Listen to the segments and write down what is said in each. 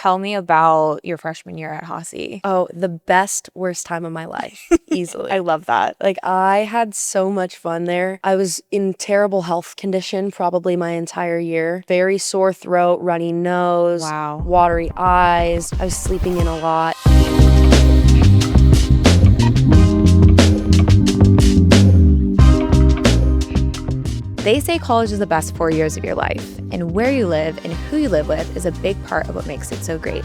tell me about your freshman year at Hassay. Oh, the best, worst time of my life, easily. I love that. Like, I had so much fun there. I was in terrible health condition probably my entire year. Very sore throat, runny nose, Wow. watery eyes. I was sleeping in a lot. They say college is the best 4 years of your life, and where you live and who you live with is a big part of what makes it so great.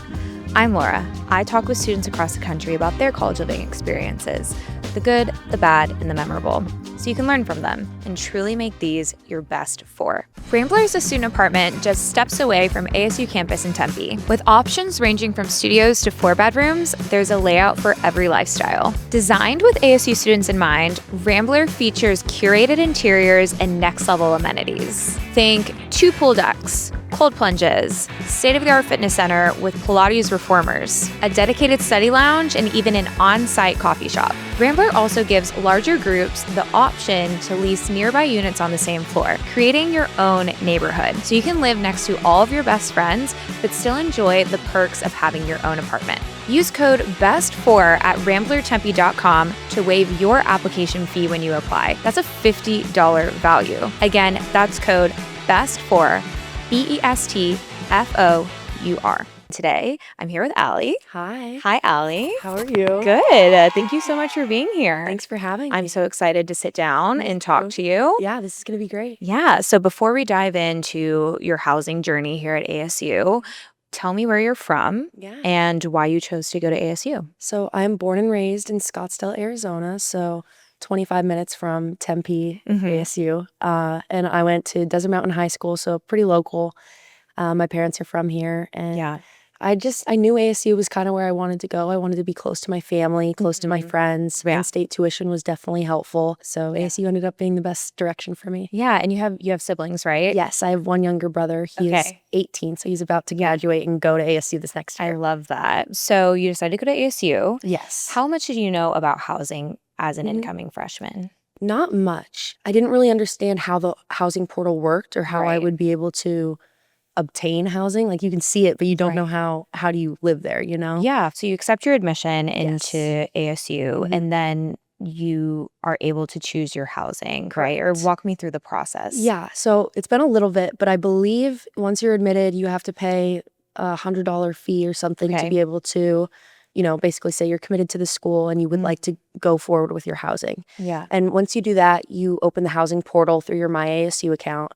I'm Laura. I talk with students across the country about their college living experiences, the good, the bad, and the memorable, so you can learn from them and truly make these your best 4. Rambler is a student apartment just steps away from ASU campus in Tempe. With options ranging from studios to 4 bedrooms, there's a layout for every lifestyle. Designed with ASU students in mind, Rambler features curated interiors and next-level amenities. Think 2 pool decks, cold plunges, state-of-the-art fitness center with Pilates reformers, a dedicated study lounge, and even an on-site coffee shop. Rambler also gives larger groups the option to lease nearby units on the same floor, creating your own neighborhood. So you can live next to all of your best friends, but still enjoy the perks of having your own apartment. Use code BEST4 at ramblertempe.com to waive your application fee when you apply. That's a $50 value. Again, that's code BEST4, BESTFOUR. Today, I'm here with Alli. Hi. Hi, Alli. How are you? Good. Thank you so much for being here. Thanks for having me. I'm so excited to sit down and talk to you. Yeah, this is going to be great. Yeah. So before we dive into your housing journey here at ASU, tell me where you're from and why you chose to go to ASU. So I'm born and raised in Scottsdale, Arizona. So 25 minutes from Tempe, ASU. And I went to Desert Mountain High School, so pretty local. My parents are from here. And I knew ASU was kind of where I wanted to go. I wanted to be close to my family, close to my friends. In-state tuition was definitely helpful. So ASU ended up being the best direction for me. Yeah, and you have siblings, right? Yes, I have one younger brother. He is 18, so he's about to graduate and go to ASU this next year. I love that. So you decided to go to ASU. Yes. How much did you know about housing as an incoming freshman? Not much. I didn't really understand how the housing portal worked or how I would be able to obtain housing. Like, you can see it, but you don't know how do you live there, you know? Yeah. So you accept your admission into ASU and then you are able to choose your housing, right? Or walk me through the process. Yeah. So it's been a little bit, but I believe once you're admitted, you have to pay a $100 fee or something to be able to, you know, basically say you're committed to the school and you would like to go forward with your housing. Yeah. And once you do that, you open the housing portal through your My ASU account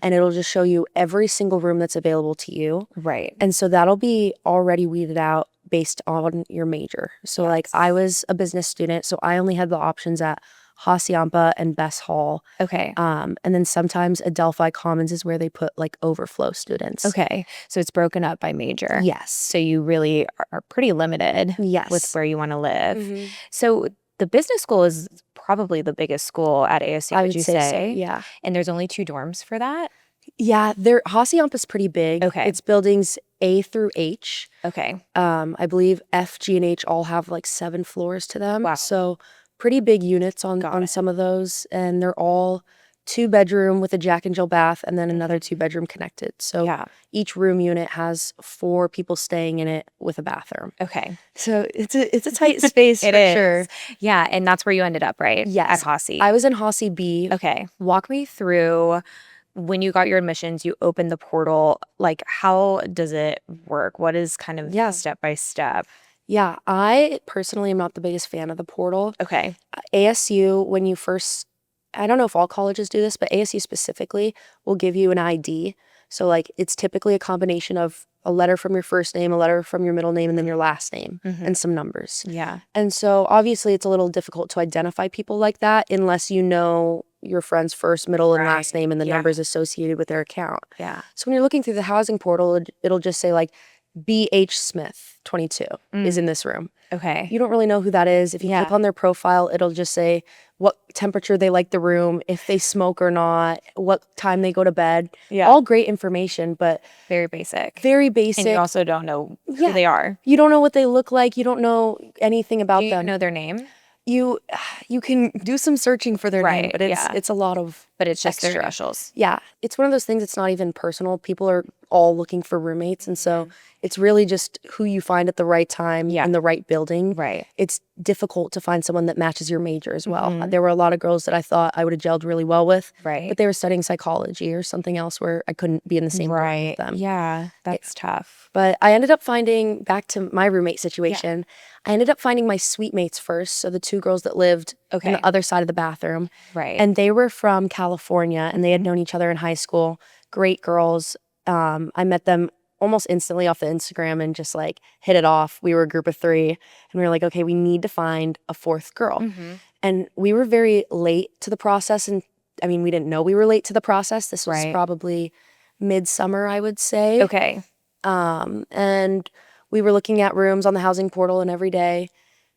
and it'll just show you every single room that's available to you. Right. And so that'll be already weeded out based on your major. So like, I was a business student, so I only had the options at Hosiampa and Bess Hall. Okay. And then sometimes Adelphi Commons is where they put like overflow students. Okay. So it's broken up by major. Yes. So you really are pretty limited with where you want to live. So the business school is probably the biggest school at ASU, would you say? So, yeah. And there's only 2 dorms for that? Yeah, Hosayampa is pretty big. Okay. It's buildings A through H. Okay. I believe F, G, and H all have like 7 floors to them. Wow. So pretty big units on some of those, and they're all 2-bedroom with a Jack and Jill bath and then another 2-bedroom connected. So each room unit has 4 people staying in it with a bathroom. Okay. So it's a tight space for sure. Yeah, and that's where you ended up, right? Yes. At Hassay. I was in Hassay B. Okay. Walk me through when you got your admissions, you opened the portal. Like, how does it work? What is kind of step by step? Yeah, I personally am not the biggest fan of the portal. Okay. ASU, when you first, I don't know if all colleges do this, but ASU specifically will give you an ID. So like, it's typically a combination of a letter from your first name, a letter from your middle name, and then your last name and some numbers. Yeah. And so obviously it's a little difficult to identify people like that unless you know your friend's first, middle, and last name and the numbers associated with their account. Yeah. So when you're looking through the housing portal, it'll just say like, B.H. Smith, 22, is in this room. Okay. You don't really know who that is. If you click on their profile, it'll just say what temperature they like the room, if they smoke or not, what time they go to bed. Yeah. All great information, but very basic. Very basic. And you also don't know who they are. You don't know what they look like. You don't know anything about them. Do you know their name? You can do some searching for their name, but it's a lot of But it's just their extra. initials. Yeah. It's one of those things, it's not even personal. People are all looking for roommates. And so it's really just who you find at the right time in the right building. Right. It's difficult to find someone that matches your major as well. There were a lot of girls that I thought I would have gelled really well with. Right. But they were studying psychology or something else where I couldn't be in the same room with them. Yeah. That's tough. But I ended up finding, back to my roommate situation, I ended up finding my suite mates first. So the two girls that lived on the other side of the bathroom. Right. And they were from California and they had known each other in high school. Great girls. I met them almost instantly off the Instagram and just like hit it off. We were a group of 3 and we were like, okay, we need to find a 4th girl. And we were very late to the process. And I mean, we didn't know we were late to the process. This was probably midsummer, I would say. Okay. And we were looking at rooms on the housing portal, and every day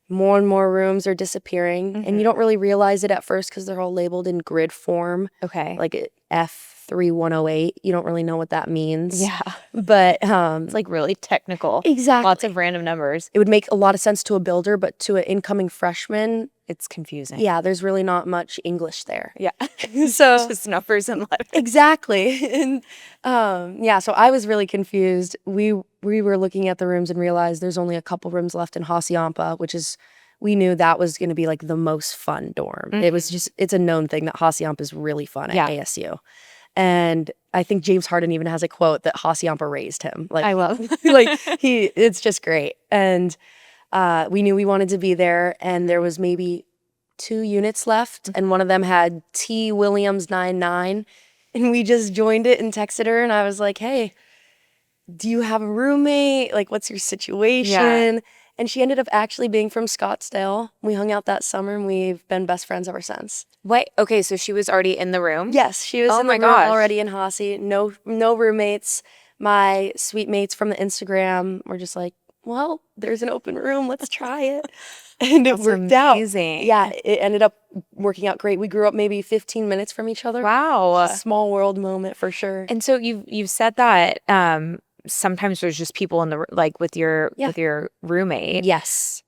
more and more rooms are disappearing. And you don't really realize it at first because they're all labeled in grid form. Okay. Like F3108. You don't really know what that means. Yeah. But It's like really technical. exactly. Lots of random numbers. It would make a lot of sense to a builder, but to an incoming freshman, It's confusing. yeah, there's really not much English there. Yeah. So Just numbers and letters. exactly. And yeah, so I was really confused. We were looking at the rooms and realized there's only a couple rooms left in Hosiampa, which is, we knew that was going to be like the most fun dorm. It was just, it's a known thing that Hosiampa is really fun at ASU. And I think James Harden even has a quote that Hosiampa raised him. Like, I love. like it's just great. And we knew we wanted to be there, and there was maybe 2 units left, and one of them had T Williams 99, and we just joined it and texted her, and I was like, hey, do you have a roommate? Like, what's your situation? Yeah. And she ended up actually being from Scottsdale. We hung out that summer, and we've been best friends ever since. Wait, okay, so she was already in the room? Yes, she was Oh in my the room gosh. already in Hassay. No roommates. My suite mates from the Instagram were just like, well, there's an open room. Let's try it. And it worked amazing. out. Yeah, it ended up working out great. We grew up maybe 15 minutes from each other. Wow. Small world moment for sure. And so you've said that sometimes there's just people in the like with your roommate. Yes.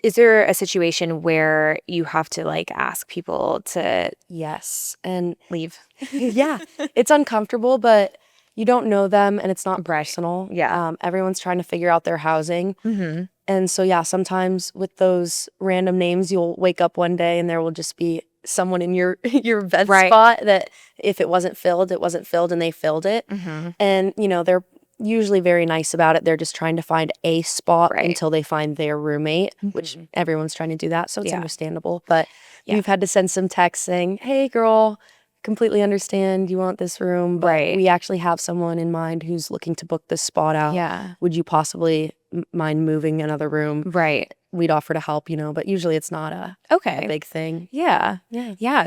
Is there a situation where you have to like ask people to Yes. And leave? yeah, it's uncomfortable, but you don't know them and it's not personal. Yeah. Everyone's trying to figure out their housing. Mm-hmm. And so, yeah, sometimes with those random names, you'll wake up one day and there will just be someone in your bed spot that if it wasn't filled, it wasn't filled, and they filled it. Mm-hmm. And, you know, they're usually very nice about it. They're just trying to find a spot until they find their roommate, which everyone's trying to do that. So it's understandable. But we've had to send some texts saying, hey, girl, completely understand you want this room, but we actually have someone in mind who's looking to book this spot out. Yeah. Would you possibly mind moving another room? Right. We'd offer to help, you know, but usually it's not a big thing. Yeah.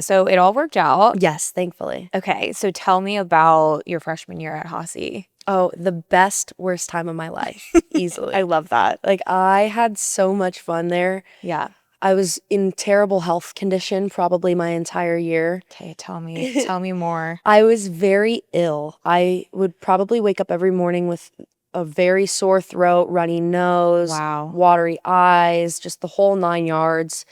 So it all worked out. Yes, thankfully. Okay. So tell me about your freshman year at Hassay. Oh, the best, worst time of my life, easily. I love that. Like, I had so much fun there. Yeah. I was in terrible health condition probably my entire year. Okay, tell me more. I was very ill. I would probably wake up every morning with a very sore throat, runny nose, watery eyes, just the whole 9 yards.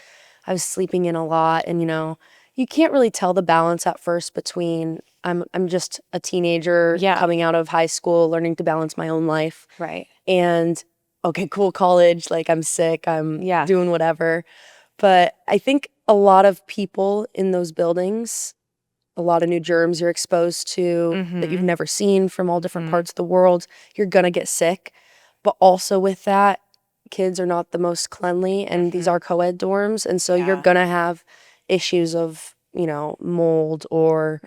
I was sleeping in a lot, and you know, you can't really tell the balance at first between I'm just a teenager coming out of high school, learning to balance my own life. Right. And okay, cool, college, like I'm sick, I'm doing whatever. But I think a lot of people in those buildings, a lot of new germs you're exposed to that you've never seen from all different parts of the world, you're gonna get sick. But also with that, kids are not the most cleanly, and these are co-ed dorms, and so you're gonna have issues of, you know, mold or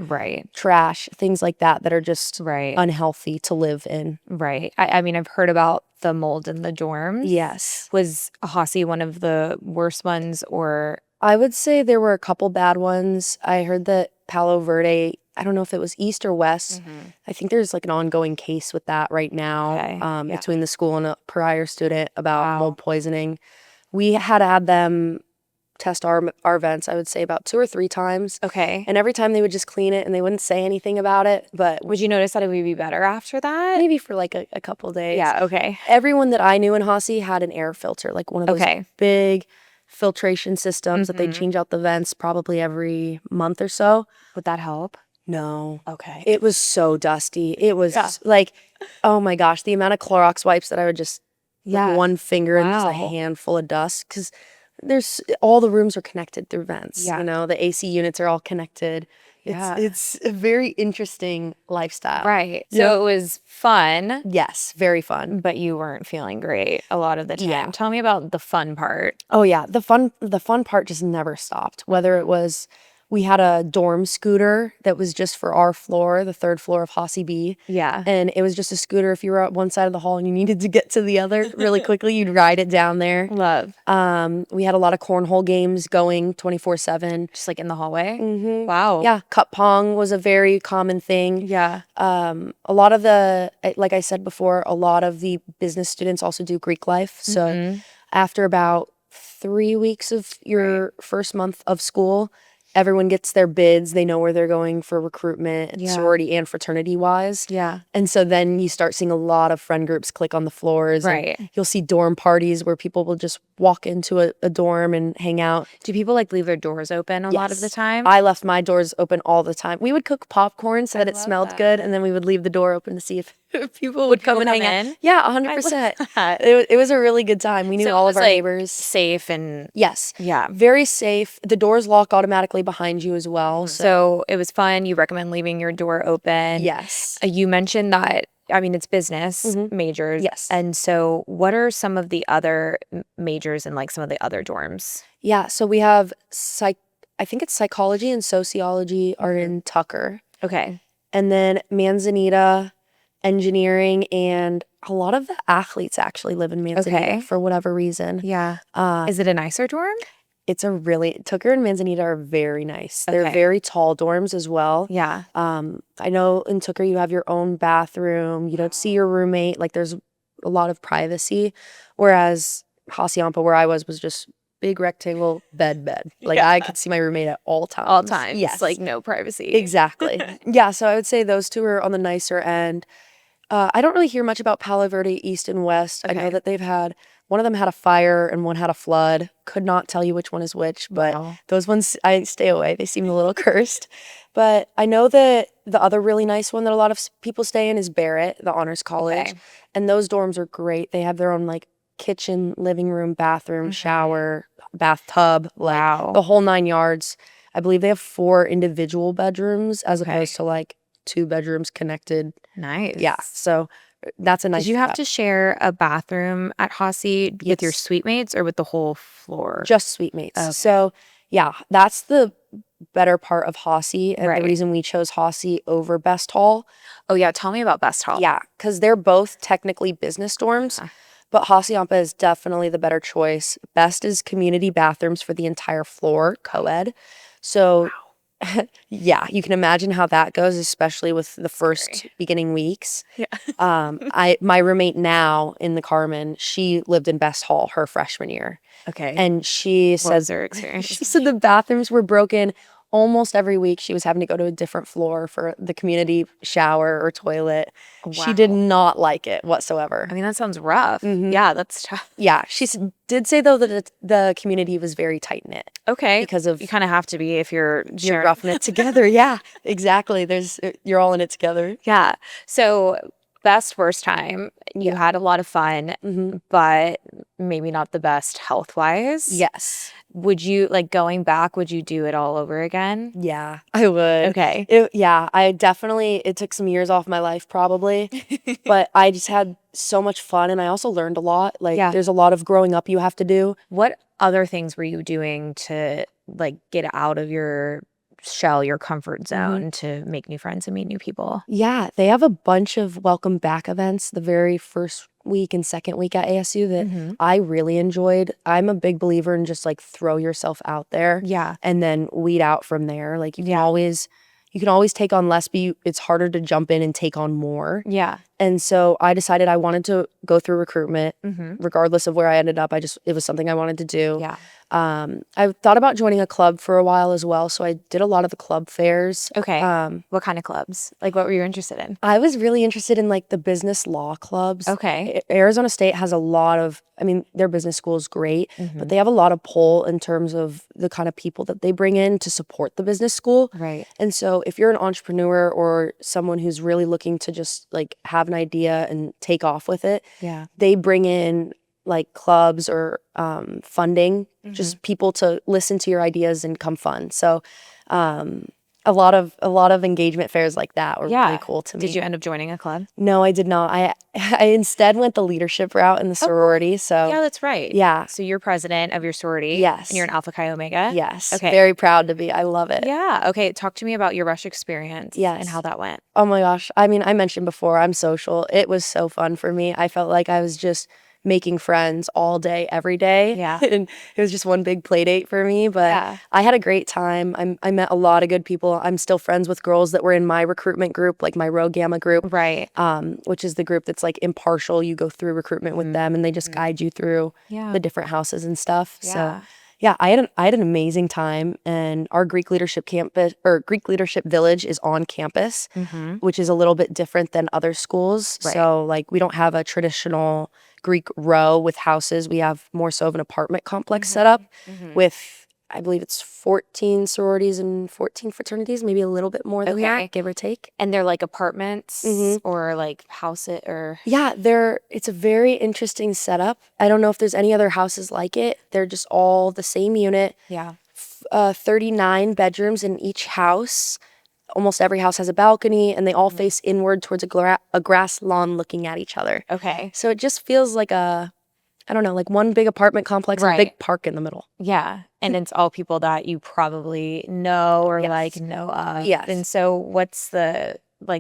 trash, things like that that are just unhealthy to live in. Right. I mean, I've heard about the mold in the dorms. Yes. Was Hassay one of the worst ones, or? I would say there were a couple bad ones. I heard that Palo Verde, I don't know if it was East or West. I think there's like an ongoing case with that right now between the school and a prior student about mold poisoning. We had had them test our vents, I would say about 2 or 3 times. Okay. And every time they would just clean it and they wouldn't say anything about it. But would you notice that it would be better after that? Maybe for like a couple days. Yeah, okay. Everyone that I knew in Hassay had an air filter, like one of those big filtration systems that they change out the vents probably every month or so. Would that help? No. Okay. It was so dusty. It was like, oh my gosh, the amount of Clorox wipes that I would just like one finger and just a handful of dust, because there's all the rooms are connected through vents. You know, the AC units are all connected. It's a very interesting lifestyle. Right. So it was fun. Yes, very fun. But you weren't feeling great a lot of the time. Tell me about the fun part. Oh yeah, the fun part just never stopped. Whether it was, we had a dorm scooter that was just for our floor, the 3rd floor of Hassay B. Yeah. And it was just a scooter. If you were at one side of the hall and you needed to get to the other really quickly, you'd ride it down there. Love. We had a lot of cornhole games going 24/7. Just like in the hallway? Mm-hmm. Wow. Yeah. Cup pong was a very common thing. Yeah. A lot of like I said before, a lot of the business students also do Greek life. So after about 3 weeks of your first month of school, everyone gets their bids. They know where they're going for recruitment, sorority and fraternity wise. Yeah. And so then you start seeing a lot of friend groups click on the floors. Right. You'll see dorm parties where people will just walk into a dorm and hang out. Do people like leave their doors open a lot of the time? I left my doors open all the time. We would cook popcorn so that it smelled good, and then we would leave the door open to see if people would come and hang out. Yeah, 100%. It was a really good time. We knew all of our neighbors. Safe and yeah, very safe. The doors lock automatically behind you as well. So it was fun. You recommend leaving your door open. Yes. You mentioned that, I mean, it's business majors. Yes. And so what are some of the other majors in like some of the other dorms? Yeah, so we have I think it's psychology and sociology are in Tucker. Okay. And then Manzanita, engineering, and a lot of the athletes actually live in Manzanita for whatever reason. Yeah. Is it a nicer dorm? It's a really, Tucker and Manzanita are very nice. They're very tall dorms as well. Yeah. I know in Tucker you have your own bathroom. You don't see your roommate. Like there's a lot of privacy. Whereas Hosiampa, where I was just big rectangle bed. Like I could see my roommate at all times. All times. Yes. Like no privacy. Exactly. Yeah. So I would say those two are on the nicer end. I don't really hear much about Palo Verde East and West. I know that they've had, one of them had a fire and one had a flood. Could not tell you which one is which, but those ones, I stay away. They seem a little cursed. But I know that the other really nice one that a lot of people stay in is Barrett, the Honors College. And those dorms are great. They have their own like kitchen, living room, bathroom, shower, bathtub, like the whole 9 yards. I believe they have 4 individual bedrooms as opposed to like 2 bedrooms connected. Nice. Yeah. So that's a nice. Did you have to share a bathroom at Hassay with your suite mates or with the whole floor? Just suite mates. So yeah, that's the better part of Hassay and the reason we chose Hassay over Best Hall. Oh yeah, tell me about Best Hall. Yeah, because they're both technically business dorms. But Hosiampa is definitely the better choice. Best is community bathrooms for the entire floor, co-ed. So yeah, you can imagine how that goes, especially with the first beginning weeks. Yeah. My roommate now in the Carmin, she lived in Best Hall her freshman year. Okay. And she says her experience. She said the bathrooms were broken almost every week. She was having to go to a different floor for the community shower or toilet. Wow. She did not like it whatsoever. I mean, that sounds rough. Yeah, that's tough. Yeah, she did say though that the community was very tight knit. Okay, because of you kind of have to be if you're roughing it together. Yeah, exactly. You're all in it together. Yeah. So best first time. You had a lot of fun, but maybe not the best health wise. Yes. Would you, like, going back, would you do it all over again? Yeah, I would. Okay. It took some years off my life probably, but I just had so much fun and I also learned a lot. Like there's a lot of growing up you have to do. What other things were you doing to like get out of your shell, your comfort zone to make new friends and meet new people? Yeah, they have a bunch of welcome back events the very first week and second week at ASU that I really enjoyed. I'm a big believer in just like throw yourself out there. Yeah. And then weed out from there. Like you can always take on less, but it's harder to jump in and take on more. Yeah. And so I decided I wanted to go through recruitment regardless of where I ended up. It was something I wanted to do. Yeah. I thought about joining a club for a while as well, so I did a lot of the club fairs. Okay. What kind of clubs? Like, what were you interested in? I was really interested in like the business law clubs. Okay. Arizona State has a lot of, I mean, their business school is great, but they have a lot of pull in terms of the kind of people that they bring in to support the business school. Right. And so if you're an entrepreneur or someone who's really looking to just like have an idea and take off with it, Yeah. they bring in like clubs or funding, just people to listen to your ideas and come fun. So a lot of engagement fairs like that were really cool to me. Did you end up joining a club? No, I did not. I instead went the leadership route in the sorority. So Yeah, that's right. yeah. So you're president of your sorority. Yes. And you're an Alpha Chi Omega. Yes. Okay. Very proud to be. I love it. Yeah. Okay. Talk to me about your rush experience. Yes. And how that went. Oh my gosh. I mean, I mentioned before, I'm social. It was so fun for me. I felt like I was just making friends all day, every day. Yeah. And it was just one big play date for me. But I had a great time. I met a lot of good people. I'm still friends with girls that were in my recruitment group, like my Rho Gamma group. Right. Which is the group that's like impartial. You go through recruitment with them and they just guide you through the different houses and stuff. Yeah. So yeah, I had an amazing time, and our Greek leadership campus or Greek leadership village is on campus, which is a little bit different than other schools. Right. So like we don't have a traditional Greek row with houses. We have more so of an apartment complex set up with, I believe it's 14 sororities and 14 fraternities, maybe a little bit more than that, give or take. And they're like apartments or like house it or Yeah, it's a very interesting setup. I don't know if there's any other houses like it. They're just all the same unit. yeah. 39 bedrooms in each house. Almost every house has a balcony, and they all face inward towards a grass lawn looking at each other. Okay. So it just feels like I don't know, like one big apartment complex and a big park in the middle. Yeah. And it's all people that you probably know or like know of. Yes. And so what's the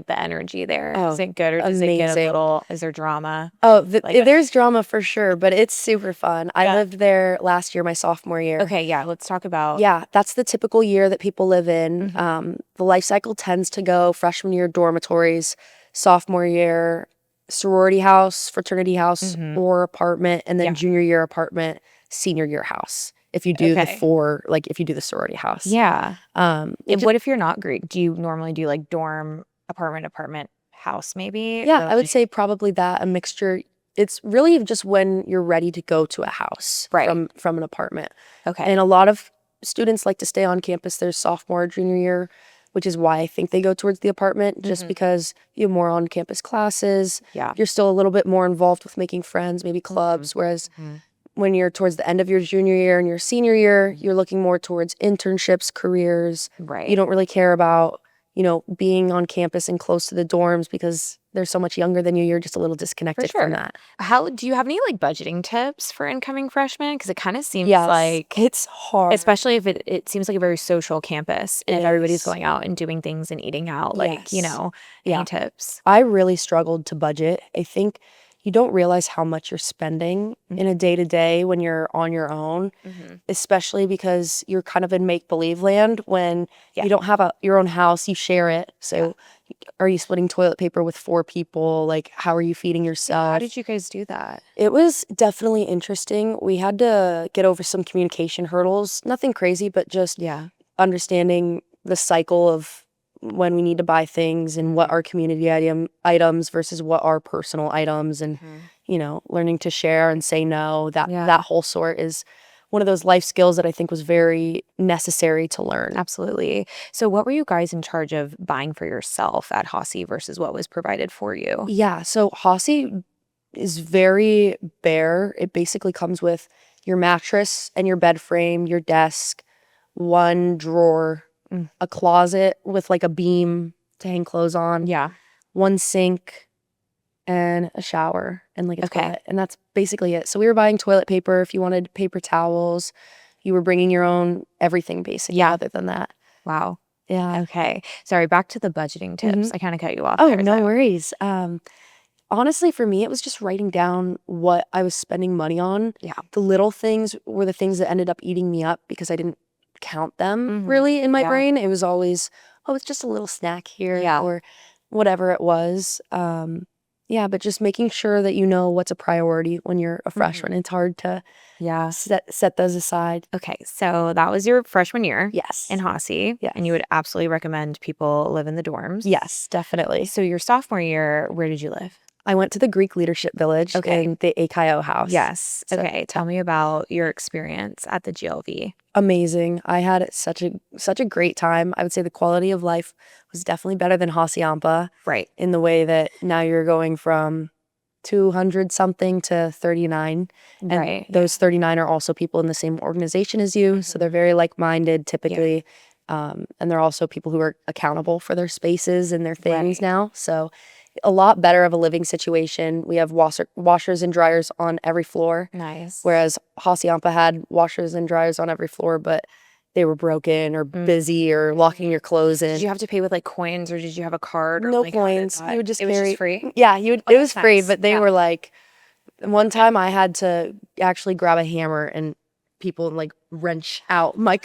energy there? Oh, is it good or does it get a amazing. little, is there drama? Oh, there's drama for sure, but it's super fun. I lived there last year, my sophomore year. Okay, yeah, let's talk about. Yeah, that's the typical year that people live in. The life cycle tends to go freshman year dormitories, sophomore year sorority house, fraternity house, or apartment, and then junior year apartment, senior year house. If you do if you do the sorority house. Yeah. And what if you're not Greek? Do you normally do like dorm, apartment, house maybe? Yeah, I would say probably that, a mixture. It's really just when you're ready to go to a house from an apartment. Okay. And a lot of students like to stay on campus their sophomore, junior year, which is why I think they go towards the apartment, just because you have more on-campus classes. Yeah. You're still a little bit more involved with making friends, maybe clubs, whereas when you're towards the end of your junior year and your senior year, you're looking more towards internships, careers. Right. You don't really care about, being on campus and close to the dorms because they're so much younger than you. You're just a little disconnected from that. How do you have any like budgeting tips for incoming freshmen? Because it kind of seems like it's hard, especially if it seems like a very social campus, and if everybody's going out and doing things and eating out, like any tips? I really struggled to budget. I think you don't realize how much you're spending in a day-to-day when you're on your own, especially because you're kind of in make-believe land when you don't have your own house, you share it. So are you splitting toilet paper with 4 people? Like, how are you feeding yourself? How did you guys do that? It was definitely interesting. We had to get over some communication hurdles. Nothing crazy, but just understanding the cycle of when we need to buy things and what are community items versus what are personal items, and learning to share and say no. That whole sort is one of those life skills that I think was very necessary to learn. Absolutely. So what were you guys in charge of buying for yourself at Hassay versus what was provided for you? Yeah, so Hassay is very bare. It basically comes with your mattress and your bed frame, your desk, one drawer, a closet with like a beam to hang clothes on. Yeah. One sink and a shower and like a toilet. And that's basically it. So we were buying toilet paper. If you wanted paper towels, you were bringing your own everything basically other than that. Wow. Yeah. Okay. Sorry, back to the budgeting tips. I kind of cut you off. Oh, no worries. Honestly, for me, it was just writing down what I was spending money on. Yeah. The little things were the things that ended up eating me up because I didn't count them really in my brain. It was always, it's just a little snack here or whatever it was. Yeah, but just making sure that you know what's a priority when you're a freshman. It's hard to Yeah. set those aside. Okay, so that was your freshman year Yes. in Hassay, Yes. and you would absolutely recommend people live in the dorms. Yes, definitely. So your sophomore year, where did you live? I went to the Greek Leadership Village in the AKIO house. Yes. So, Okay, tell me about your experience at the GLV. amazing. I had such a great time. I would say the quality of life was definitely better than Hosiampa Right. in the way that now you're going from 200 something to 39. And Right. those 39 are also people in the same organization as you. So they're very like-minded typically. And they're also people who are accountable for their spaces and their things now. So a lot better of a living situation. We have washers and dryers on every floor. Nice. Whereas Hosiampa had washers and dryers on every floor, but they were broken or busy or locking your clothes in. Did you have to pay with like coins, or did you have a card? Or, No like, how did coins. that- You would just It was carry. just free. Yeah, you would. It was that's free, nice. but they Yeah. were like, one time I had to actually grab a hammer and people like wrench out my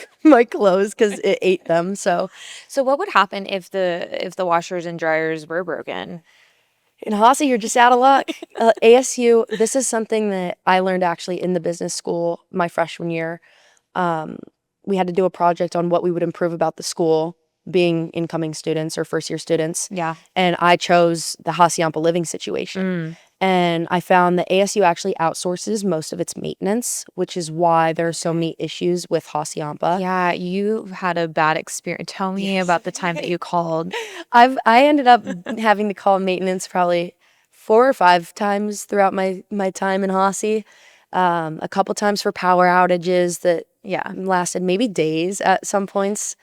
clothes because it ate them. So So what would happen if the washers and dryers were broken? in Hassay, you're just out of luck. ASU, this is something that I learned actually in the business school my freshman year. We had to do a project on what we would improve about the school, being incoming students or first year students. Yeah. And I chose the Hassayampa living situation. And I found that ASU actually outsources most of its maintenance, which is why there are so many issues with Hassayampa. Yeah, you had a bad experience. Tell me about the time that you called. I ended up having to call maintenance probably 4 or 5 times throughout my time in Hassay. A couple times for power outages that lasted maybe days at some points.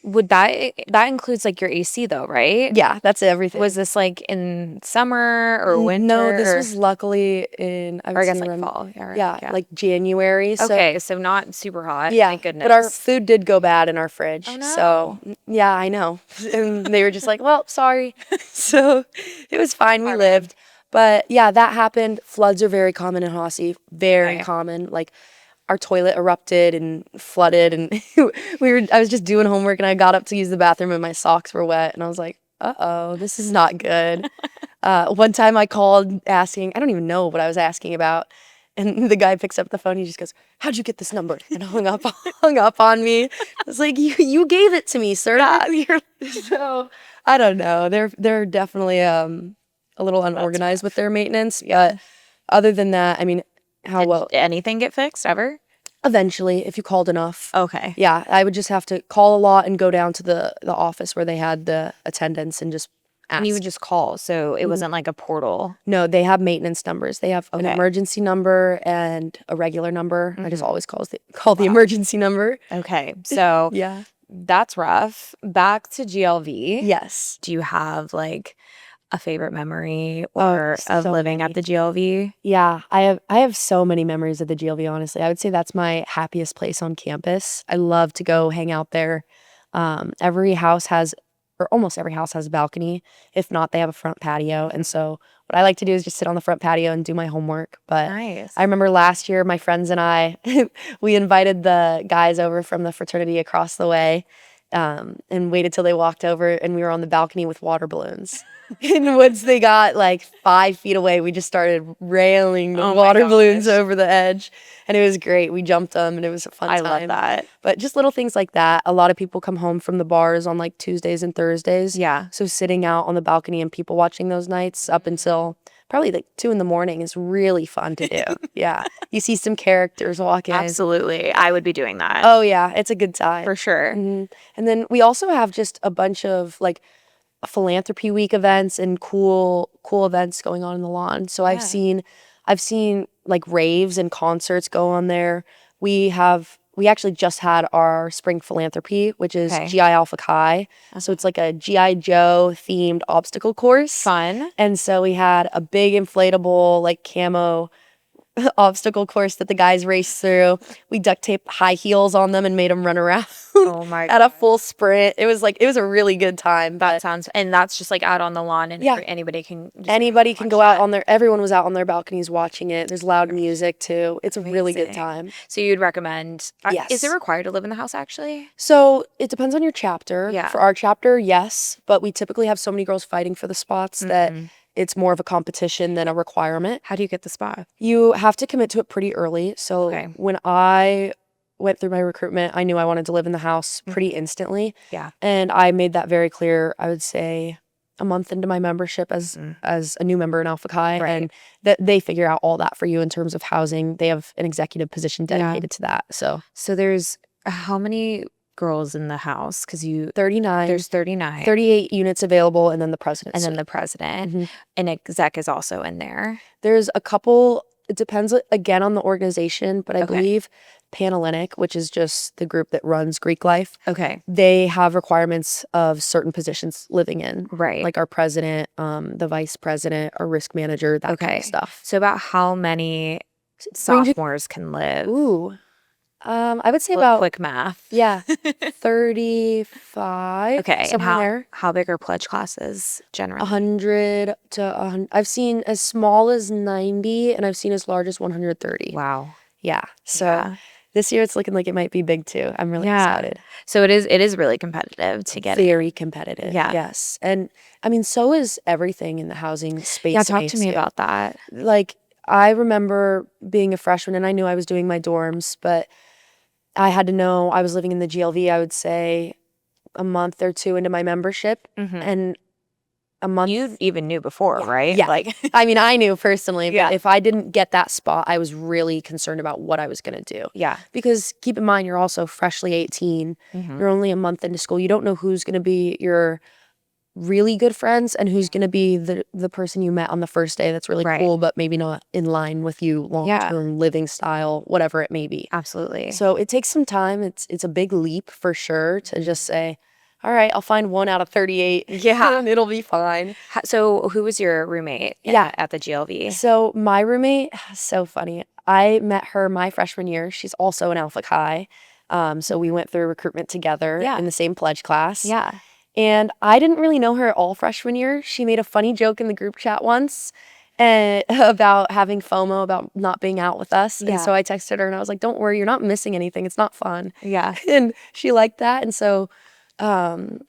Would that includes like your AC though, right? Yeah, that's everything. Was this like in summer or winter? No, this was luckily in, or I guess like fall. Yeah, like January. So, okay, so not super hot. yeah, Thank goodness. but our food did go bad in our fridge. Oh, no. So, yeah, I know. And they were just like, well, sorry. So it was fine. We lived. But yeah, that happened. Floods are very common in Hassay. Very common. Like, our toilet erupted and flooded, and I was just doing homework and I got up to use the bathroom and my socks were wet and I was like, uh-oh, this is not good. One time I called asking, I don't even know what I was asking about, and the guy picks up the phone, he just goes, how'd you get this number? And hung up on me. I was like, you gave it to me, sir. So I don't know. They're definitely a little unorganized with their maintenance. But other than that, I mean, Did anything get fixed ever? Eventually, if you called enough. Okay. Yeah, I would just have to call a lot and go down to the office where they had the attendants and just ask. And you would just call, so it wasn't like a portal. No, they have maintenance numbers. They have an emergency number and a regular number. I just always call the emergency number. Okay, so Yeah. that's rough. Back to GLV. Yes. Do you have like a favorite memory of so living at the GLV? Yeah, I have so many memories of the GLV, honestly. I would say that's my happiest place on campus. I love to go hang out there. Every house has, or almost every house has a balcony. If not, they have a front patio. And so what I like to do is just sit on the front patio and do my homework. But Nice. I remember last year, my friends and I, we invited the guys over from the fraternity across the way, and waited till they walked over, and we were on the balcony with water balloons. And once they got like 5 feet away, we just started railing the water balloons over the edge. And it was great. We jumped them and it was a fun time. I love that. But just little things like that. A lot of people come home from the bars on like Tuesdays and Thursdays. Yeah. So sitting out on the balcony and people watching those nights up until probably like 2 a.m. is really fun to do. Yeah. You see some characters walk in. Absolutely. I would be doing that. Oh yeah. It's a good time. For sure. And then we also have just a bunch of like philanthropy week events and cool events going on in the lawn. So I've seen like raves and concerts go on there. We actually just had our spring philanthropy, which is GI Alpha Chi. So it's like a GI Joe themed obstacle course. Fun. And so we had a big inflatable like camo obstacle course that the guys raced through. We duct taped high heels on them and made them run around at a full sprint. It was a really good time. That sounds, and that's just like out on the lawn, and anybody can go out on their, everyone was out on their balconies watching it. There's loud music too. It's a really good time. So you'd recommend, Yes. Is it required to live in the house actually? So it depends on your chapter. Yeah. For our chapter, yes, but we typically have so many girls fighting for the spots that it's more of a competition than a requirement. How do you get the spot? You have to commit to it pretty early. So when I went through my recruitment, I knew I wanted to live in the house pretty instantly. Yeah. And I made that very clear, I would say a month into my membership as a new member in Alpha Chi. And that they figure out all that for you in terms of housing. They have an executive position dedicated to that. So there's how many girls in the house? Because 39. There's 39. 38 units available, and then the president. And then the president. And exec is also in there. There's a couple, it depends again on the organization, but I believe Panhellenic, which is just the group that runs Greek life. They have requirements of certain positions living in. Like our president, the vice president, our risk manager, that kind of stuff. So about how many sophomores can live? I would say about quick math. 35. And how big are pledge classes generally? 100 to 100. I've seen as small as 90, and I've seen as large as 130. Wow. Yeah. So this year it's looking like it might be big too. I'm really excited. So it is really competitive to get very competitive. Yes. And I mean, so is everything in the housing space. Yeah, talk to me about that. Like, I remember being a freshman and I knew I was doing my dorms, but I had to know I was living in the GLV, I would say a month or two into my membership. And a month. You even knew before, right? Yeah. Like, I mean, I knew personally, but if I didn't get that spot, I was really concerned about what I was going to do. Because keep in mind, you're also freshly 18. You're only a month into school. You don't know who's going to be your really good friends and who's going to be the person you met on the first day that's really cool, but maybe not in line with you long-term living style, whatever it may be. Absolutely. So it takes some time. It's a big leap for sure to just say, all right, I'll find 1 out of 38. And it'll be fine. So who was your roommate at the GLV? So my roommate, so funny. I met her my freshman year. She's also an Alpha Chi. So we went through recruitment together in the same pledge class. And I didn't really know her all freshman year. She made a funny joke in the group chat once about having FOMO, about not being out with us. And so I texted her and I was like, don't worry, you're not missing anything. It's not fun. And she liked that. And so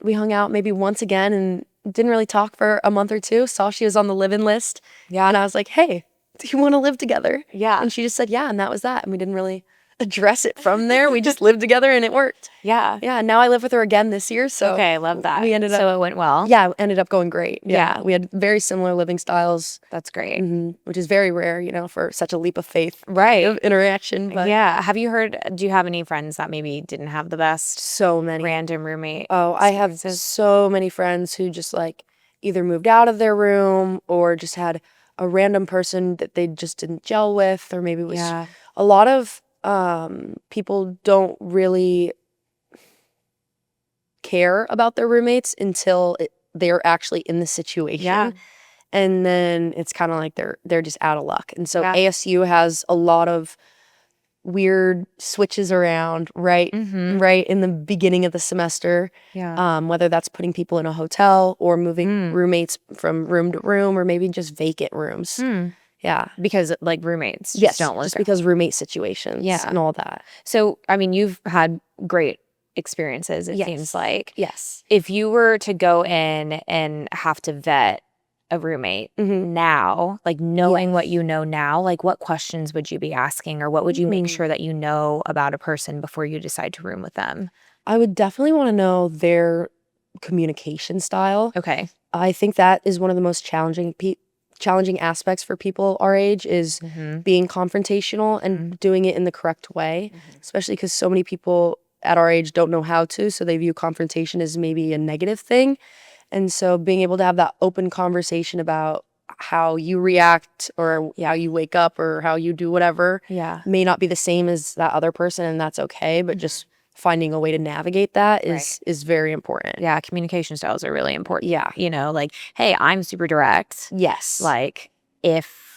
we hung out maybe once again and didn't really talk for a month or two. Saw she was on the live-in list. And I was like, hey, do you want to live together? And she just said, yeah. And that was that. And we didn't really address it from there. We just lived together and it worked. And now I live with her again this year. So I love that. We ended up, so it went well. Yeah, it ended up going great. We had very similar living styles. That's great. Which is very rare, you know, for such a leap of faith of interaction. But have you heard, do you have any friends that maybe didn't have the best so many random roommate I have so many friends who just like either moved out of their room or just had a random person that they just didn't gel with, or maybe it was a lot of people don't really care about their roommates until they're actually in the situation. And then it's kind of like they're just out of luck. And so ASU has a lot of weird switches around right in the beginning of the semester. Whether that's putting people in a hotel or moving roommates from room to room, or maybe just vacant rooms. Because like roommates don't work just because roommate situations and all that. So, I mean, you've had great experiences, it seems like. If you were to go in and have to vet a roommate now, like knowing what you know now, like what questions would you be asking, or what would you make sure that you know about a person before you decide to room with them? I would definitely want to know their communication style. I think that is one of the most challenging aspects for people our age, is being confrontational and doing it in the correct way, especially because so many people at our age don't know how to, so they view confrontation as maybe a negative thing. And so being able to have that open conversation about how you react or how you wake up or how you do whatever may not be the same as that other person, and that's okay, but just finding a way to navigate that is very important. Communication styles are really important. You know, like, hey, I'm super direct. Like, if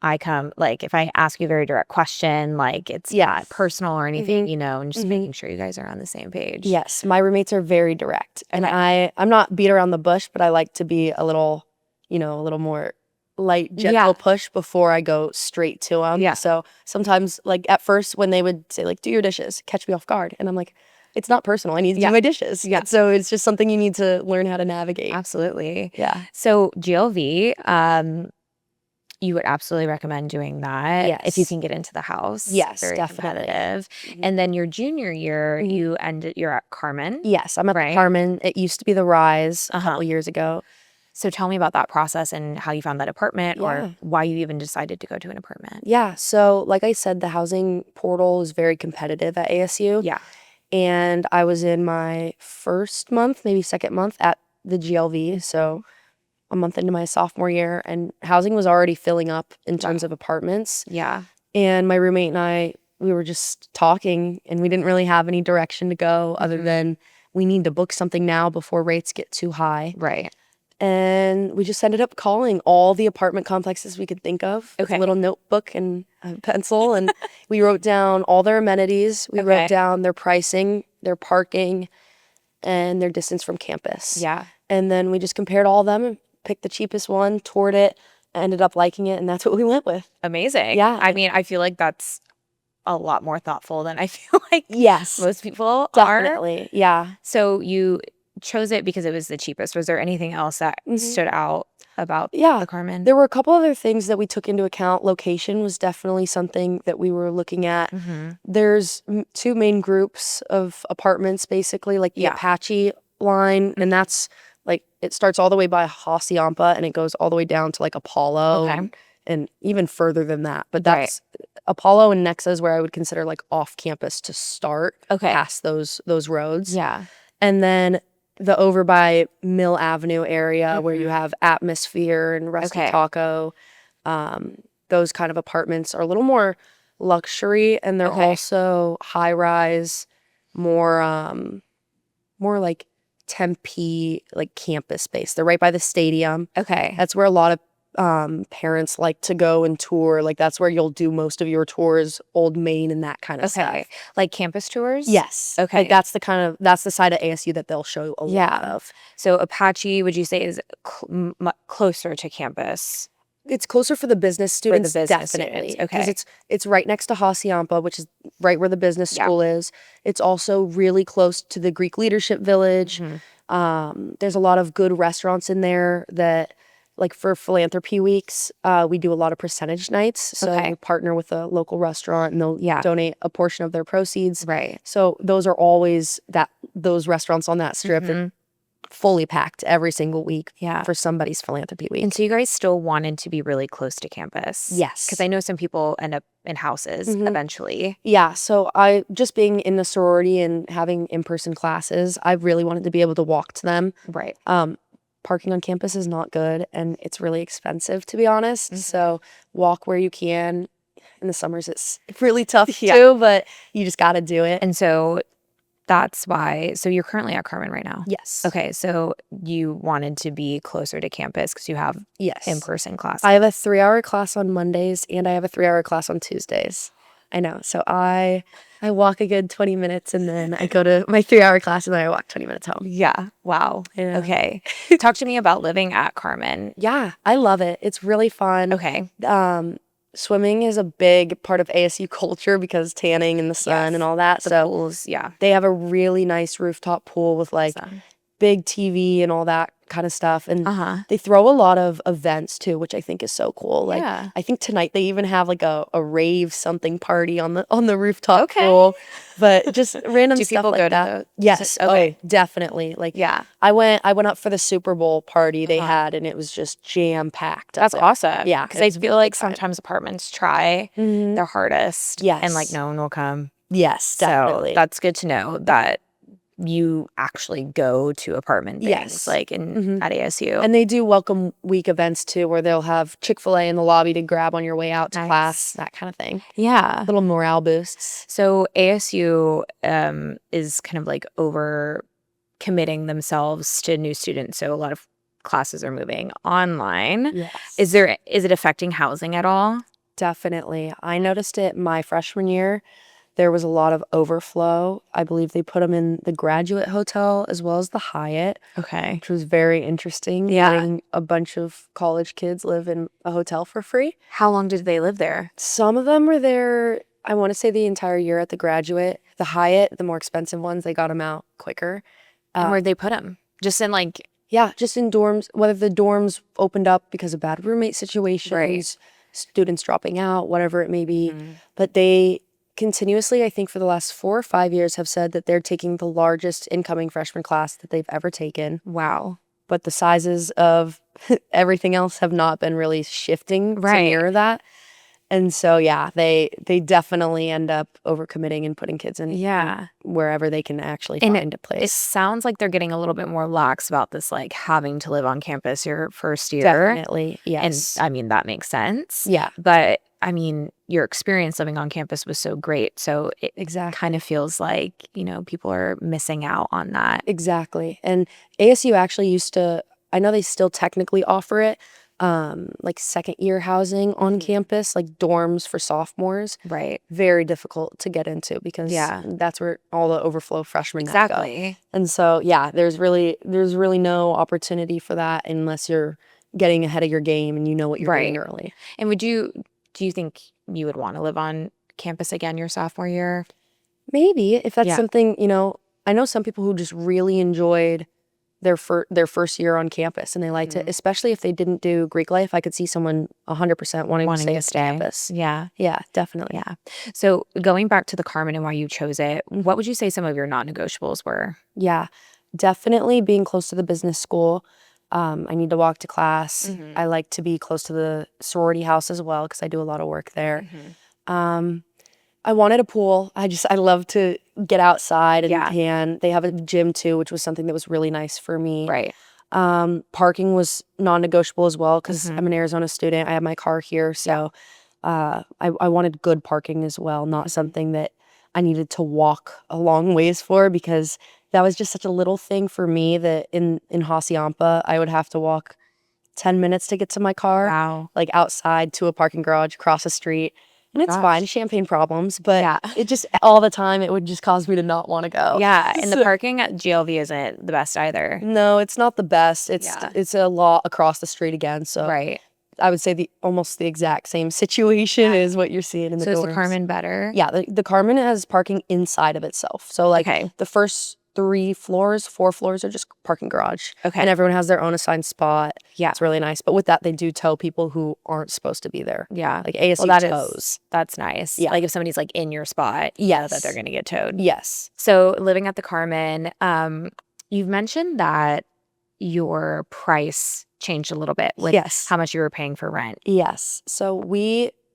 I come, like, if I ask you a very direct question, like it's not personal or anything, you know, and just making sure you guys are on the same page. My roommates are very direct. And I'm not beat around the bush, but I like to be a little, you know, a little more light, gentle push before I go straight to them. So sometimes, like, at first when they would say, like, do your dishes, catch me off guard. And I'm like, it's not personal. I need to do my dishes. Yeah. So it's just something you need to learn how to navigate. Absolutely. Yeah. So GLV, you would absolutely recommend doing that. Yes. If you can get into the house. Yes, Very definitely. competitive. And then your junior year, you're at Carmin. Yes, I'm at the Carmin. It used to be the Rise a couple years ago. So tell me about that process and how you found that apartment or why you even decided to go to an apartment. Yeah. So like I said, the housing portal is very competitive at ASU. Yeah. And I was in my first month, maybe second month at the GLV. So a month into my sophomore year, and housing was already filling up in terms of apartments. Yeah. And my roommate and I, we were just talking, and we didn't really have any direction to go other than we need to book something now before rates get too high. Right. And we just ended up calling all the apartment complexes we could think of with a little notebook and a pencil. And we wrote down all their amenities. We wrote down their pricing, their parking, and their distance from campus. Yeah. And then we just compared all of them and picked the cheapest one, toured it, ended up liking it, and that's what we went with. Amazing. Yeah. I mean, I feel like that's a lot more thoughtful than I feel like most people Definitely. Yeah. So you chose it because it was the cheapest. Was there anything else that stood out about the Carmin? There were a couple other things that we took into account. Location was definitely something that we were looking at. There's two main groups of apartments, basically, like the Apache line, and that's like it starts all the way by Hosiampa and it goes all the way down to like Apollo and even further than that. But that's Apollo and Nexa is where I would consider like off campus to start past those roads. Yeah. And then the over by Mill Avenue area where you have Atmosphere and Rusty Taco, those kind of apartments are a little more luxury, and they're also high rise, more like Tempe, like campus space. They're right by the stadium. Okay. That's where a lot of parents like to go and tour. Like that's where you'll do most of your tours, Old Main and that kind of stuff. Like campus tours? Yes. Okay. Like that's the side of ASU that they'll show a lot of. So Apache, would you say, is closer to campus? It's closer for the business students, definitely. Because it's right next to Hosiampa, which is right where the business school is. It's also really close to the Greek Leadership Village. There's a lot of good restaurants in there that, like for philanthropy weeks, we do a lot of percentage nights. So we partner with a local restaurant and they'll donate a portion of their proceeds. Right. So those are always those restaurants on that strip are fully packed every single week for somebody's philanthropy week. And so you guys still wanted to be really close to campus? Yes. Because I know some people end up in houses eventually. Yeah. So I, just being in the sorority and having in-person classes, I really wanted to be able to walk to them. Right. Parking on campus is not good and it's really expensive, to be honest. So walk where you can. In the summers, it's really tough too, but you just got to do it. And so that's why. So you're currently at Carmin right now? Yes. Okay. So you wanted to be closer to campus because you have in-person classes. I have a 3-hour class on Mondays and I have a 3-hour class on Tuesdays. I know. So I walk a good 20 minutes and then I go to my 3-hour class and then I walk 20 minutes home. Yeah. Wow. Yeah. Okay. Talk to me about living at Carmin. Yeah, I love it. It's really fun. Okay. Swimming is a big part of ASU culture because tanning in the sun and all that. The pools, they have a really nice rooftop pool with like big TV and all that kind of stuff. And they throw a lot of events too, which I think is so cool. Like I think tonight they even have like a rave something party on the rooftop pool. But just random Do stuff people like go that. to Yes. Okay. Oh, definitely. Like I went up for the Super Bowl party they had and it was just jam packed. That's awesome. Yeah. Because I feel like sometimes apartments try their hardest. Yes. And like no one will come. Yes, definitely. So that's good to know that you actually go to apartment things like in at ASU. And they do welcome week events too, where they'll have Chick-fil-A in the lobby to grab on your way out to class, that kind of thing. Yeah. Little morale boosts. So ASU is kind of like over committing themselves to new students. So a lot of classes are moving online. Yes. Is it affecting housing at all? Definitely. I noticed it my freshman year. There was a lot of overflow. I believe they put them in the Graduate Hotel as well as the Hyatt. Okay. Which was very interesting. Yeah. Letting a bunch of college kids live in a hotel for free. How long did they live there? Some of them were there I want to say the entire year at the Graduate. The Hyatt, the more expensive ones, they got them out quicker. And where'd they put them? Just in like... Yeah, just in dorms, whether the dorms opened up because of bad roommate situations, students dropping out, whatever it may be. But they continuously, I think for the last 4 or 5 years, have said that they're taking the largest incoming freshman class that they've ever taken. Wow. But the sizes of everything else have not been really shifting to mirror that. And so, yeah, they definitely end up overcommitting and putting kids in wherever they can actually find a place. It sounds like they're getting a little bit more lax about this, like having to live on campus your first year. Definitely, yes. And I mean, that makes sense. Yeah. But I mean, your experience living on campus was so great. So it kind of feels like, you know, people are missing out on that. Exactly. And ASU actually used to, I know they still technically offer it, like second year housing on campus, like dorms for sophomores. Right. Very difficult to get into because that's where all the overflow freshmen Exactly. go. And so, yeah, there's really no opportunity for that unless you're getting ahead of your game and you know what you're doing early. And do you think you would want to live on campus again your sophomore year? Maybe, if that's something, you know, I know some people who just really enjoyed their first year on campus and they liked it, especially if they didn't do Greek life. I could see someone 100% wanting to stay on campus. Yeah. Yeah, definitely. Yeah. So going back to the Carmin and why you chose it, what would you say some of your non-negotiables were? Yeah, definitely being close to the business school. I need to walk to class. I like to be close to the sorority house as well because I do a lot of work there. I wanted a pool. I love to get outside and tan. They have a gym too, which was something that was really nice for me. Right. Parking was non-negotiable as well because I'm an Arizona student. I have my car here, so I wanted good parking as well, not something that I needed to walk a long ways for because that was just such a little thing for me that in Hosiampa, I would have to walk 10 minutes to get to my car. Wow. Like outside to a parking garage, across the street. And it's fine, champagne problems, but it just, all the time, it would just cause me to not want to go. Yeah, and the parking at GLV isn't the best either. No, it's not the best. It's a lot across the street again, so I would say almost the exact same situation is what you're seeing in the dorms. So is the Carmin better? Yeah, the Carmin has parking inside of itself. So like the first 4 floors are just parking garage. Okay. And everyone has their own assigned spot. Yeah. It's really nice. But with that, they do tow people who aren't supposed to be there. Yeah. Like ASU tows. That's nice. Yeah. Like if somebody's like in your spot, you know that they're going to get towed. Yes. So living at the Carmin, you've mentioned that your price changed a little bit with how much you were paying for rent. Yes. So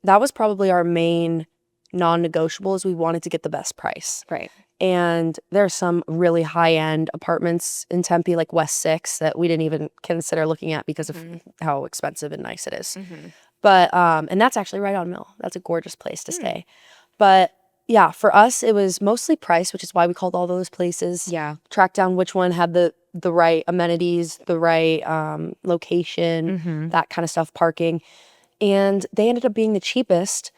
that was probably our main non-negotiable is we wanted to get the best price. Right. And there's some really high-end apartments in Tempe, like West 6, that we didn't even consider looking at because of how expensive and nice it is. But, and that's actually right on Mill. That's a gorgeous place to stay. But yeah, for us, it was mostly price, which is why we called all those places. Yeah. Track down which one had the right amenities, the right location, that kind of stuff, parking. And they ended up being the cheapest,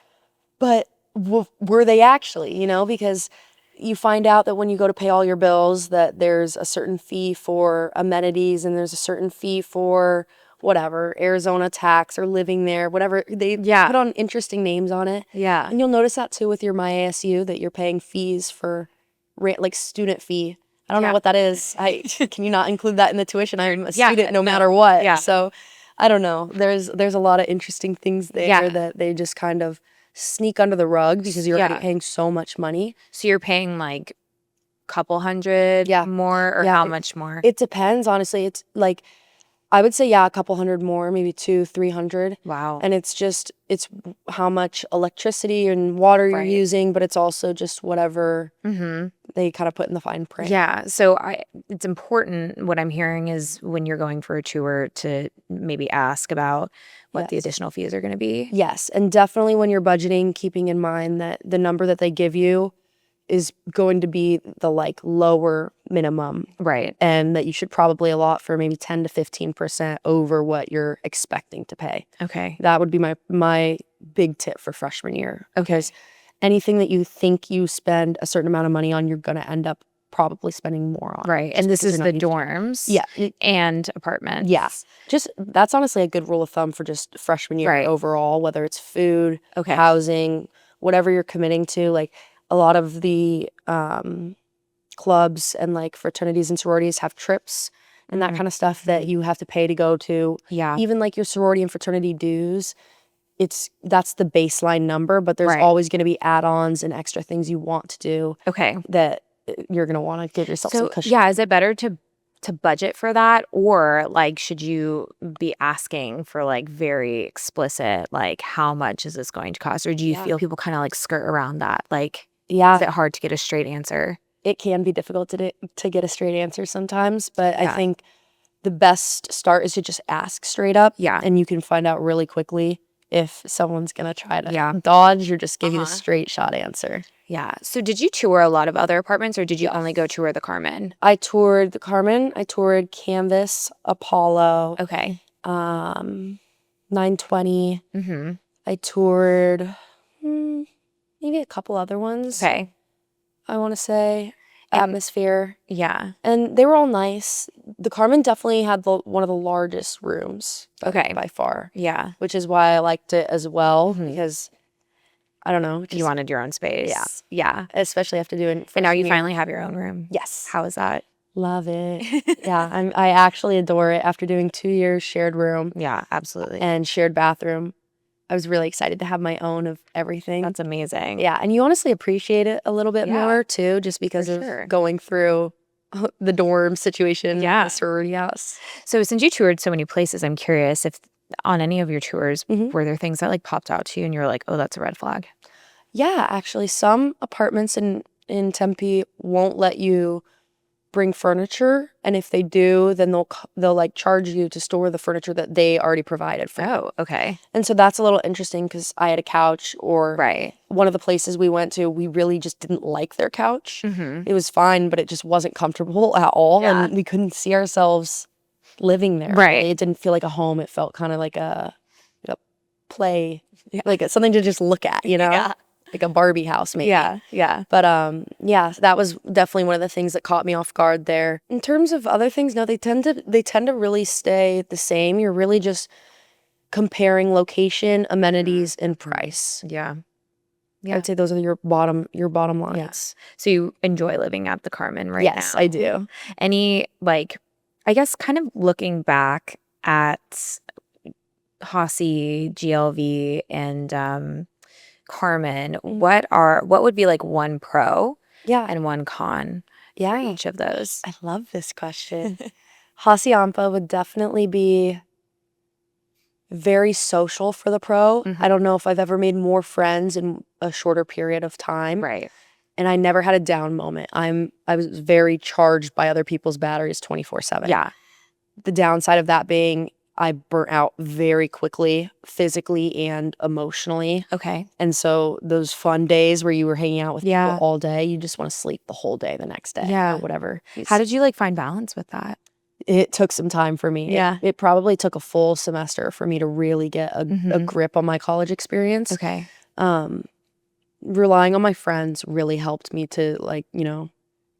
but were they actually, you know, because you find out that when you go to pay all your bills that there's a certain fee for amenities and there's a certain fee for whatever, Arizona tax or living there, whatever. They put on interesting names on it. Yeah. And you'll notice that too with your MyASU that you're paying fees for like student fee. I don't know what that is. Can you not include that in the tuition? I'm a student no matter what. Yeah. So I don't know. There's a lot of interesting things there that they just kind of sneak under the rug because you're already paying so much money. So you're paying like a couple hundred more or how much more? It depends, honestly. It's like, I would say, a couple hundred more, maybe 200-300. Wow. And it's how much electricity and water you're using, but it's also just whatever they kind of put in the fine print. Yeah. So it's important, what I'm hearing is when you're going for a tour to maybe ask about what the additional fees are going to be. Yes. And definitely when you're budgeting, keeping in mind that the number that they give you is going to be the like lower minimum. Right. And that you should probably allot for maybe 10 to 15% over what you're expecting to pay. Okay. That would be my big tip for freshman year. Because anything that you think you spend a certain amount of money on, you're going to end up probably spending more on. Right. And this is the dorms and apartments. Yeah. Just that's honestly a good rule of thumb for just freshman year overall, whether it's food, housing, whatever you're committing to. Like a lot of the clubs and like fraternities and sororities have trips and that kind of stuff that you have to pay to go to. Yeah. Even like your sorority and fraternity dues, that's the baseline number, but there's always going to be add-ons and extra things you want to do. Okay. That you're going to want to give yourself some cushion. Yeah, is it better to budget for that, or like should you be asking for like very explicit, like how much is this going to cost, or do you feel people kind of like skirt around that? Like, is it hard to get a straight answer? It can be difficult to get a straight answer sometimes, but I think the best start is to just ask straight up. Yeah. And you can find out really quickly if someone's going to try to dodge or just give you the straight shot answer. Yeah. So did you tour a lot of other apartments, or did you only go tour the Carmin? I toured the Carmin. I toured Canvas, Apollo. Okay. 920. I toured maybe a couple other ones. Okay. I want to say Atmosphere. Yeah. And they were all nice. The Carmin definitely had one of the largest rooms by far. Yeah. Which is why I liked it as well, because I don't know. You wanted your own space. Yeah. Yeah. Especially after doing And now you finally have your own room. Yes. How is that? Love it. Yeah. I actually adore it. After doing 2 years shared room. Yeah, absolutely. And shared bathroom, I was really excited to have my own of everything. That's amazing. Yeah. And you honestly appreciate it a little bit more too, just because of going through the dorm situation. Yeah. The sorority house. So since you toured so many places, I'm curious if on any of your tours, were there things that like popped out to you and you were like, oh, that's a red flag? Yeah, actually some apartments in Tempe won't let you bring furniture, and if they do, then they'll like charge you to store the furniture that they already provided for you. Oh, okay. And so that's a little interesting because I had a couch, or one of the places we went to, we really just didn't like their couch. It was fine, but it just wasn't comfortable at all, and we couldn't see ourselves living there. Right. It didn't feel like a home. It felt kind of like a play, like something to just look at, you know? Yeah. Like a Barbie house, maybe. Yeah, yeah. But yeah, that was definitely one of the things that caught me off guard there. In terms of other things, no, they tend to really stay the same. You're really just comparing location, amenities, and price. Yeah. I would say those are your bottom lines. Yes. So you enjoy living at the Carmin right now? Yes, I do. Any, like, I guess kind of looking back at Hassay, GLV, and Carmin, what would be like one pro and one con for each of those? I love this question. Hosiampa would definitely be very social for the pro. I don't know if I've ever made more friends in a shorter period of time. Right. And I never had a down moment. I was very charged by other people's batteries 24/7. Yeah. The downside of that being I burnt out very quickly, physically and emotionally. Okay. And so those fun days where you were hanging out with people all day, you just want to sleep the whole day the next day. Yeah. Or whatever. How did you like find balance with that? It took some time for me. Yeah. It probably took a full semester for me to really get a grip on my college experience. Okay. Relying on my friends really helped me to, like, you know,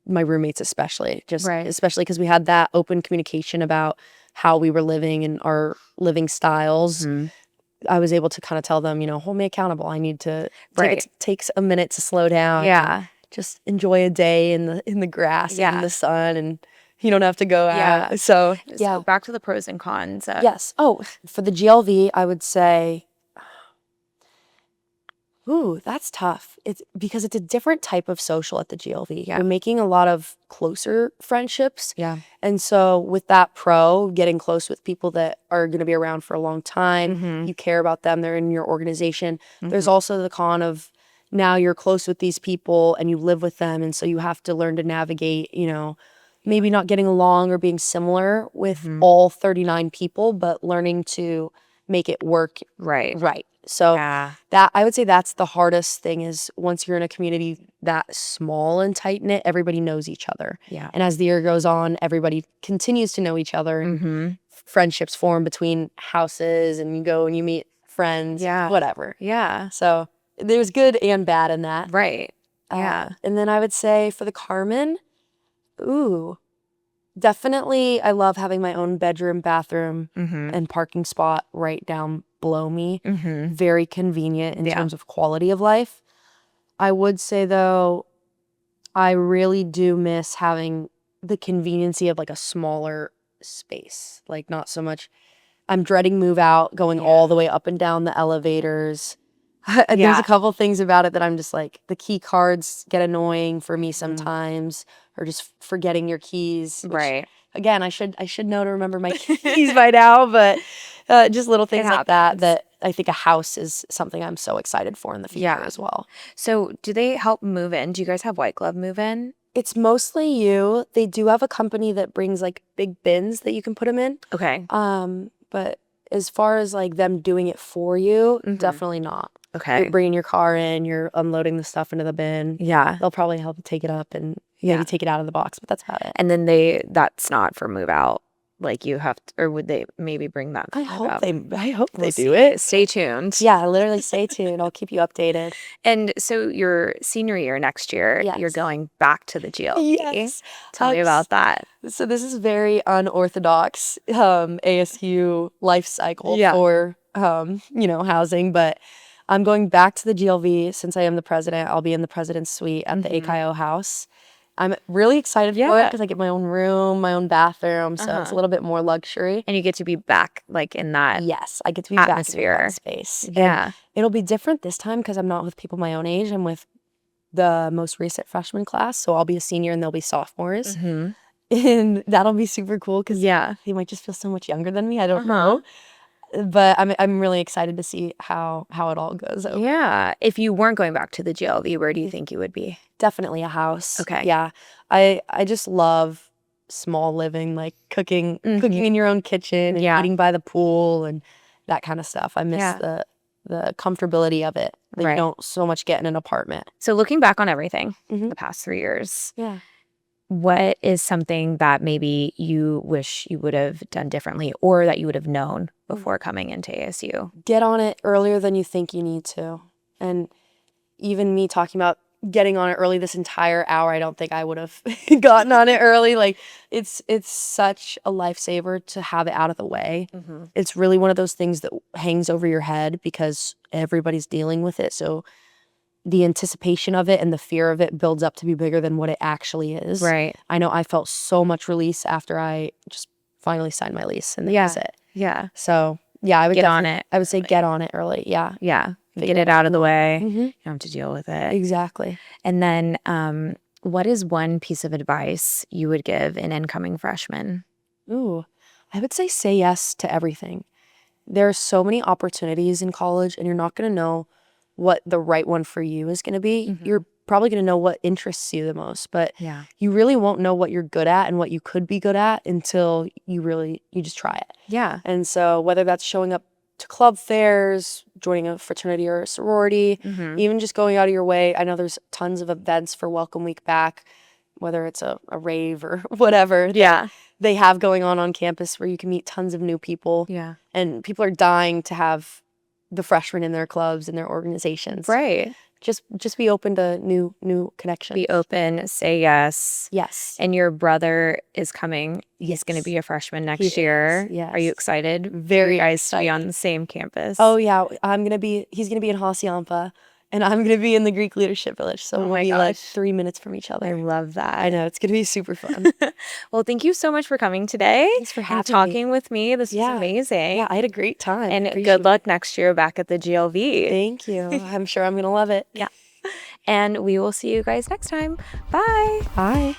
my roommates especially. Especially because we had that open communication about how we were living and our living styles. I was able to kind of tell them, you know, hold me accountable. I need to takes a minute to slow down. Yeah. Just enjoy a day in the grass and in the sun, and you don't have to go out. So back to the pros and cons. Yes. Oh, for the GLV, I would say, ooh, that's tough. It's because it's a different type of social at the GLV. Yeah. You're making a lot of closer friendships. Yeah. And so with that pro, getting close with people that are going to be around for a long time, you care about them, they're in your organization. There's also the con of now you're close with these people and you live with them. And so you have to learn to navigate, you know, maybe not getting along or being similar with all 39 people, but learning to make it work right. So that, I would say that's the hardest thing, is once you're in a community that small and tight-knit, everybody knows each other. Yeah. And as the year goes on, everybody continues to know each other. And friendships form between houses, and you go and you meet friends, whatever. Yeah. So there's good and bad in that. Right. Yeah. And then I would say for the Carmin, definitely I love having my own bedroom, bathroom, and parking spot right down below me. Very convenient in terms of quality of life. I would say, though, I really do miss having the conveniency of like a smaller space. Like, not so much. I'm dreading move out, going all the way up and down the elevators. There's a couple things about it that I'm just like, the key cards get annoying for me sometimes, or just forgetting your keys. Which, again, I should know to remember my keys by now, but just little things like that I think a house is something I'm so excited for in the future as well. So do they help move in? Do you guys have white glove move in? It's mostly you. They do have a company that brings like big bins that you can put them in. Okay. But as far as like them doing it for you, definitely not. Okay. You're bringing your car in, you're unloading the stuff into the bin. Yeah. They'll probably help you take it up and maybe take it out of the box, but that's about it. And then that's not for move out. Like you have to, or would they maybe bring that? I hope they do it. Stay tuned. Yeah, literally stay tuned. I'll keep you updated. And so your senior year next year, you're going back to the GLV. Yes. Tell me about that. So this is very unorthodox ASU life cycle for housing, but I'm going back to the GLV since I am the president. I'll be in the president's suite at the AKIO house. I'm really excited for it because I get my own room, my own bathroom, so it's a little bit more luxury. And you get to be back like in that I get to be atmosphere. Back in that space. Yeah. And it'll be different this time because I'm not with people my own age. I'm with the most recent freshman class, so I'll be a senior and they'll be sophomores. And that'll be super cool because they might just feel so much younger than me. I don't know. But I'm really excited to see how it all goes over. Yeah. If you weren't going back to the GLV, where do you think you would be? Definitely a house. Okay. Yeah. I just love small living, like cooking in your own kitchen and eating by the pool and that kind of stuff. I miss the comfortability of it that you don't so much get in an apartment. So looking back on everything the past 3 years, what is something that maybe you wish you would have done differently or that you would have known before coming into ASU? Get on it earlier than you think you need to. And even me talking about getting on it early this entire hour, I don't think I would have gotten on it early. Like it's such a lifesaver to have it out of the way. It's really one of those things that hangs over your head because everybody's dealing with it. So the anticipation of it and the fear of it builds up to be bigger than what it actually is. Right. I know I felt so much release after I just finally signed my lease and that was it. Yeah. So yeah, I would get on it. I would say get on it early. Yeah. Yeah. Get it out of the way. You don't have to deal with it. Exactly. And then what is one piece of advice you would give an incoming freshman? Ooh, I would say yes to everything. There are so many opportunities in college and you're not going to know what the right one for you is going to be. You're probably going to know what interests you the most, but you really won't know what you're good at and what you could be good at until you just try it. Yeah. And so whether that's showing up to club fairs, joining a fraternity or a sorority, even just going out of your way. I know there's tons of events for Welcome Week back, whether it's a rave or whatever. They have going on campus where you can meet tons of new people. Yeah. And people are dying to have the freshmen in their clubs and their organizations. Right. Just be open to new connections. Be open, say yes. Yes. And your brother is coming. He's going to be a freshman next year. Yes. Are you excited? Very you guys excited. To be on the same campus. Oh yeah, he's going to be in Hosiampa and I'm going to be in the Greek Leadership Village. So we'll be like 3 minutes from each other. I love that. I know, it's going to be super fun. Well, thank you so much for coming today. Thanks for having talking with me. This was amazing. Yeah, I had a great time. And good luck next year back at the GLV. Thank you. I'm sure I'm going to love it. Yeah. And we will see you guys next time. Bye. Bye.